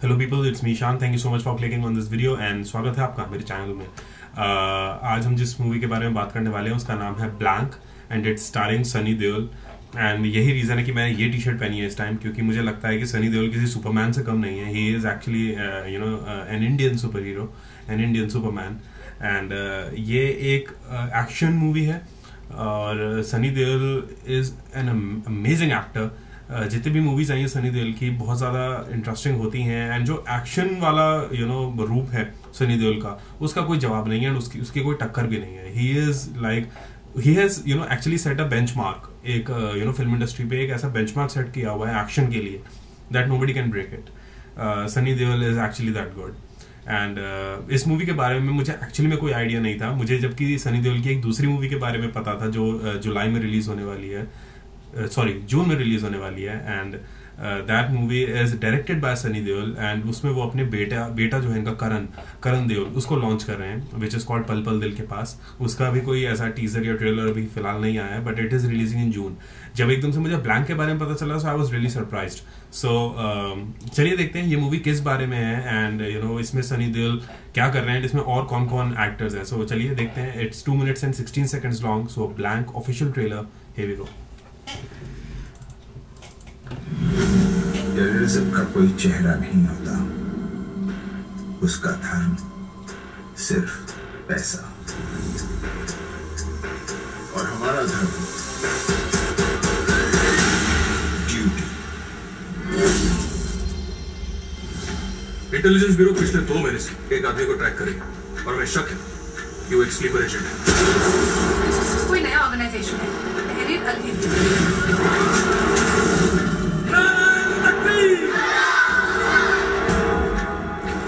Hello people, it's me शान। Thank you so much for clicking on this video and स्वागत है आपका मेरे चैनल में। आज हम जिस मूवी के बारे में बात करने वाले हैं उसका नाम है blank and it's starring Sunny Deol. And यही रीज़न है कि मैंने ये टी शर्ट पहनी है इस टाइम, क्योंकि मुझे लगता है कि सनी देओल किसी सुपरमैन से कम नहीं है। He is actually an Indian super hero, N Indian Superman. And ये एक एक्शन मूवी है और Sunny Deol is an amazing actor. जितनी भी मूवीज आई हैं सनी देओल की बहुत ज़्यादा इंटरेस्टिंग होती हैं एंड जो एक्शन वाला रूप है सनी देओल का, उसका कोई जवाब नहीं है एंड उसकी कोई टक्कर भी नहीं है। He has actually set a benchmark, एक फिल्म इंडस्ट्री पे एक ऐसा बेंचमार्क सेट किया हुआ है एक्शन के लिए that nobody can break it. Sunny Deol is actually that good. And इस मूवी के बारे में मुझे एक्चुअली में कोई आइडिया नहीं था। मुझे जबकि सनी देओल की एक दूसरी मूवी के बारे में पता था जो जुलाई में रिलीज होने वाली है, जून में रिलीज होने वाली है। And that movie is directed by Sunny Deol and उसमें वो अपने बेटा जो है इनका करण देओल, उसको लॉन्च कर रहे हैं, विच इज कॉल्ड पल पल दिल के पास। उसका भी कोई ऐसा टीजर या ट्रेलर अभी फिलहाल नहीं आया है, but it is releasing in June. जब एकदम से मुझे ब्लैंक के बारे में पता चला, सो आई वाज रियली सरप्राइज्ड। सो चलिए देखते हैं ये मूवी किस बारे में है एंड इसमें सनी देओल क्या कर रहे हैं, इसमें और कौन कौन एक्टर्स हैं। सो चलिए देखते हैं। It's 2 minutes and 16 seconds long. So blank official trailer, here we go. Terrorism का कोई चेहरा नहीं होता, उसका धर्म सिर्फ पैसा। और हमारा धर्म ड्यूटी। इंटेलिजेंस ब्यूरो पिछले 2 महीने से एक आदमी को ट्रैक करेगा और हमें शक है कि वो एक स्लीपर एजेंट है। कोई नया ऑर्गेनाइजेशन है, तहरीर अल-हिंद।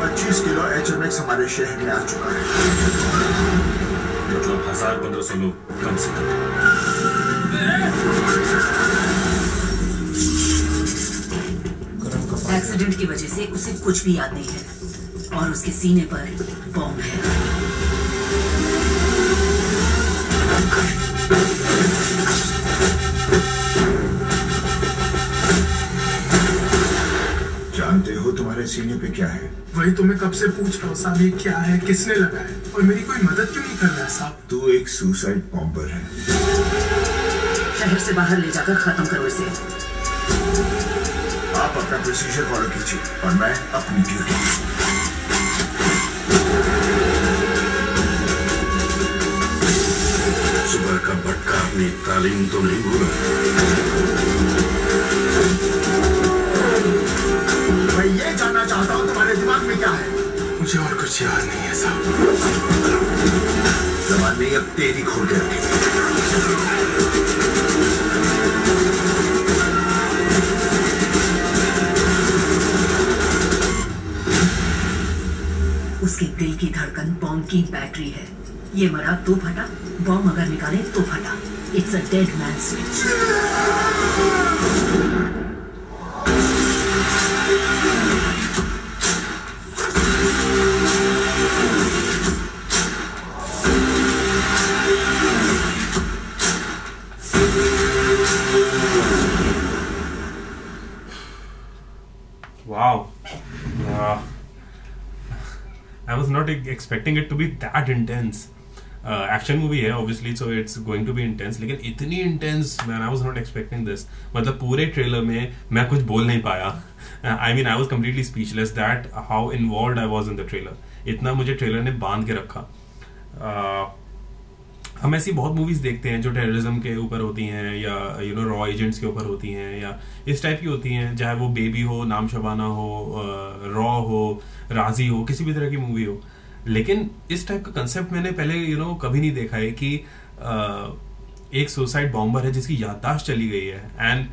25 किलो HMX हमारे शहर में आ चुका है। मतलब 1000-1500 लोग कम से कम। एक्सीडेंट की वजह से उसे कुछ भी याद नहीं है और उसके सीने पर बॉम्ब है। जानते हो तुम्हारे सीने पे क्या है? वही तो मैं कब से पूछ रहा हूँ साहब, ये क्या है, किसने लगाया और मेरी कोई मदद क्यों नहीं कर रहा है साहब? तू एक सुसाइड बॉम्बर है। शहर से बाहर ले जाकर खत्म करो इसे। आप अपना प्रोसीजर फॉलो कीजिए और मैं अपनी ड्यूटी। सुबह का भटका अपनी तालीम तो नहीं भूला। मैं ये जानना चाहता हूँ तुम्हारे दिमाग में क्या है? मुझे और कुछ याद नहीं है साहब। जमाने अब तेरी खोल के रखेगी। उसके दिल की धड़कन बॉम्ब की बैटरी है। ये मरा तो फटा, बॉम्ब अगर निकाले तो फटा। It's a dead man switch. Wow. I was not expecting it to be that intense. Action movie है obviously, so it's going to be intense, लेकिन इतनी intense, man, I was not expecting this. मतलब पूरे trailer में मैं कुछ बोल नहीं पाया। I mean, I was completely speechless that how involved I was in the trailer. इतना मुझे ट्रेलर ने बांध के रखा। हम ऐसी बहुत मूवीज देखते हैं जो टेररिज्म के ऊपर होती हैं या रॉ एजेंट्स के ऊपर होती हैं या इस टाइप की होती हैं, चाहे वो बेबी हो, नाम शबाना हो, रॉ हो, राजी हो, किसी भी तरह की मूवी हो। लेकिन इस टाइप का कंसेप्ट मैंने पहले कभी नहीं देखा है कि एक सुसाइड बॉम्बर है जिसकी याददाश्त चली गई है। एंड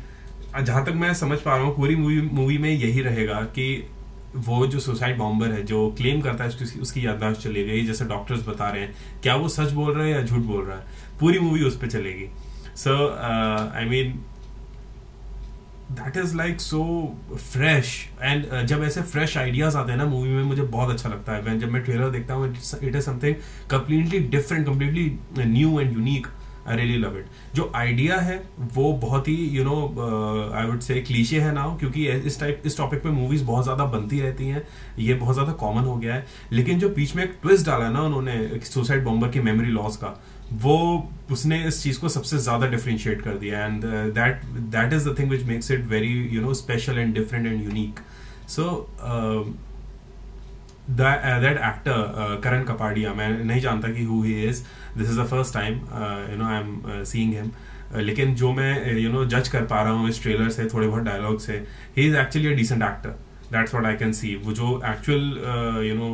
जहां तक मैं समझ पा रहा हूँ पूरी मूवी में यही रहेगा कि वो जो सुसाइड बॉम्बर है जो क्लेम करता है उसकी याददाश्त चली गई, जैसे डॉक्टर्स बता रहे हैं, क्या वो सच बोल रहे हैं या झूठ बोल रहा है, पूरी मूवी उस पर चलेगी। So I mean that is like so fresh. And जब ऐसे फ्रेश आइडियाज आते हैं ना मूवी में, मुझे बहुत अच्छा लगता है। जब मैं ट्रेलर देखता हूँ, it is something completely different, completely new and unique. I really love it. जो आइडिया है वो बहुत ही you know I would say cliche now नाउ, क्योंकि इस टॉपिक पे मूवीज बहुत ज्यादा बनती रहती हैं, ये बहुत ज्यादा कॉमन हो गया है. लेकिन जो बीच में एक ट्विस्ट डाला ना उन्होंने सुसाइड बॉम्बर की मेमोरी लॉस का, वो उसने इस चीज को सबसे ज्यादा डिफरेंशिएट कर दिया. And that is the thing which makes it very you know special and different and unique. So that actor Karan Kapadia, मैं नहीं जानता कि who he is. This is the first time you know I'm seeing him. लेकिन जो मैं you know जज कर पा रहा हूँ इस ट्रेलर से, थोड़े बहुत डायलॉग से, he is actually a decent actor. That's what I can see. वो जो एक्चुअल यू नो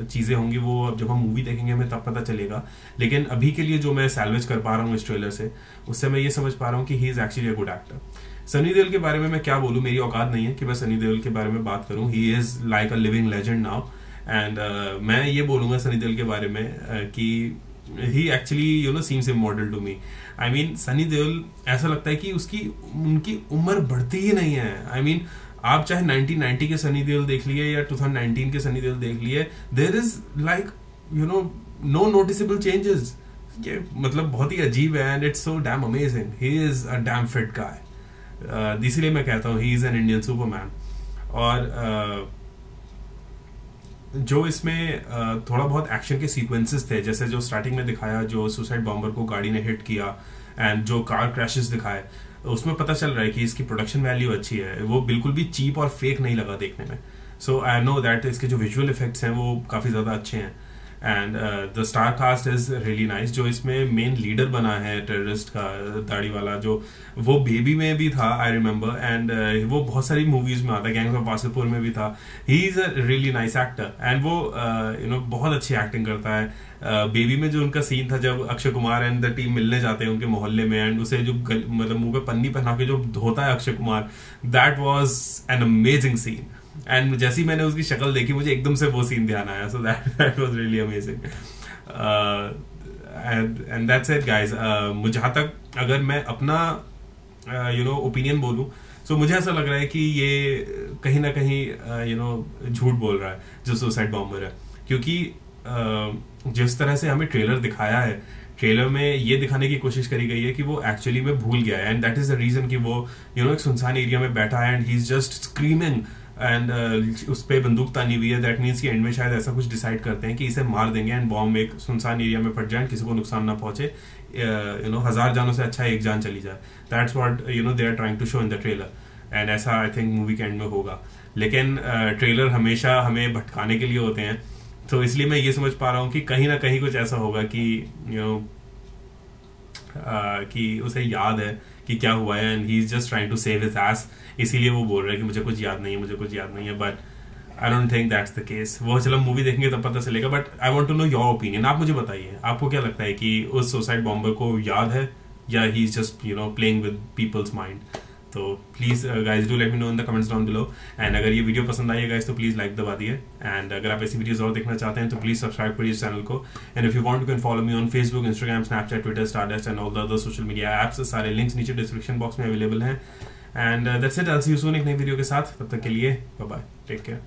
चीजें होंगी वो जब हम मूवी देखेंगे हमें तब पता चलेगा. लेकिन अभी के लिए जो मैं सैल्वेज कर पा रहा हूँ इस ट्रेलर से, उससे मैं ये समझ पा रहा हूँ कि he is actually a good actor. Sunny Deol के बारे में मैं क्या बोलूँ, मेरी औकात नहीं है कि मैं सनी देओल के बारे में बात करूँ. He is like a living legend now. And मैं ये बोलूंगा सनी देओल के बारे में कि he actually you know seems immortal to me. I mean Sunny Deol ऐसा लगता है कि उनकी उम्र बढ़ती ही नहीं है. आई मीन आप चाहे 1990 के सनी देओल देख लिए या 2019 के सनी देओल देख लिए, there is like you know no noticeable changes. ये मतलब बहुत ही अजीब है and it's so damn amazing. He is a damn fit guy. इसीलिए मैं कहता हूँ he is an Indian superman. और जो इसमें थोड़ा बहुत एक्शन के सीक्वेंसेस थे, जैसे जो स्टार्टिंग में दिखाया जो सुसाइड बॉम्बर को गाड़ी ने हिट किया एंड जो कार क्रैशेस दिखाए, उसमें पता चल रहा है कि इसकी प्रोडक्शन वैल्यू अच्छी है. वो बिल्कुल भी चीप और फेक नहीं लगा देखने में. सो आई नो दैट इसके जो विजुअल इफेक्ट्स हैं वो काफी ज्यादा अच्छे हैं. And the star cast is really nice. जो इसमें मेन लीडर बना है टेररिस्ट का, दाढ़ी वाला, जो वो बेबी में भी था आई रिमेम्बर, एंड वो बहुत सारी मूवीज में आता है, गैंग्स ऑफ वासेपुर में भी था. ही is a really nice actor and वो यू नो बहुत अच्छी एक्टिंग करता है. बेबी में जो उनका सीन था जब Akshay Kumar and the team मिलने जाते हैं उनके मोहल्ले में, एंड उसे जो मतलब मुंह पे पन्नी पहना के जो धोता है Akshay Kumar, that was an amazing scene. And जैसे ही मैंने उसकी शक्ल देखी मुझे एकदम से वो सीन ध्यान आया. So that was really amazing. And that's it guys. जहां तक अगर मैं अपना यू नो ओपिनियन बोलूं, सो मुझे ऐसा लग रहा है कि ये कहीं ना कहीं यू नो झूठ बोल रहा है जो सुसाइड बॉम्बर है. क्योंकि जिस तरह से हमें ट्रेलर दिखाया है, ट्रेलर में ये दिखाने की कोशिश करी गई है कि वो एक्चुअली में भूल गया है. And that is the reason कि वो यू नो एक सुनसान एरिया में बैठा है and he is just screaming and उस पर बंदूक तानी हुई है. दैट मीन्स कि एंड में शायद ऐसा कुछ डिसाइड करते हैं कि इसे मार देंगे एंड बॉम्ब एक सुनसान एरिया में फट जाए, किसी को नुकसान ना पहुंचे. यू नो 1000 जानों से अच्छा एक जान चली जाए. That's what you know they are trying to show in the trailer. And ऐसा आई थिंक मूवी के एंड में होगा. लेकिन ट्रेलर हमेशा हमें भटकाने के लिए होते हैं, तो इसलिए मैं ये समझ पा रहा हूँ कि कहीं ना कहीं कुछ ऐसा होगा कि यू नो कि उसे याद है कि क्या हुआ है and he is just trying to save his ass. इसीलिए वो बोल रहा है कि मुझे कुछ याद नहीं है, मुझे कुछ याद नहीं है. But I don't think that's the case. वो चलो मूवी देखेंगे तब पता चलेगा. But I want to know your opinion. आप मुझे बताइए, आपको क्या लगता है कि उस सुसाइड बॉम्बर को याद है या he is just you know playing with people's mind. तो please guys do let me know in the comments down below. And अगर ये वीडियो पसंद आई है गाइज तो प्लीज लाइक दबा दिए. एंड अगर आप ऐसी वीडियोस और देखना चाहते हैं तो प्लीज सब्सक्राइब करिए इस चैनल को. And if you want you can follow me on Facebook, Instagram, Snapchat, Twitter, stardust and all the other social media apps. सारे लिंक्स नीचे डिस्क्रिप्शन बॉक्स में अवेलेबल हैं. And that's it. I will see you soon एक नई video के साथ. तब तक के लिए बाय बाय, टेक केयर.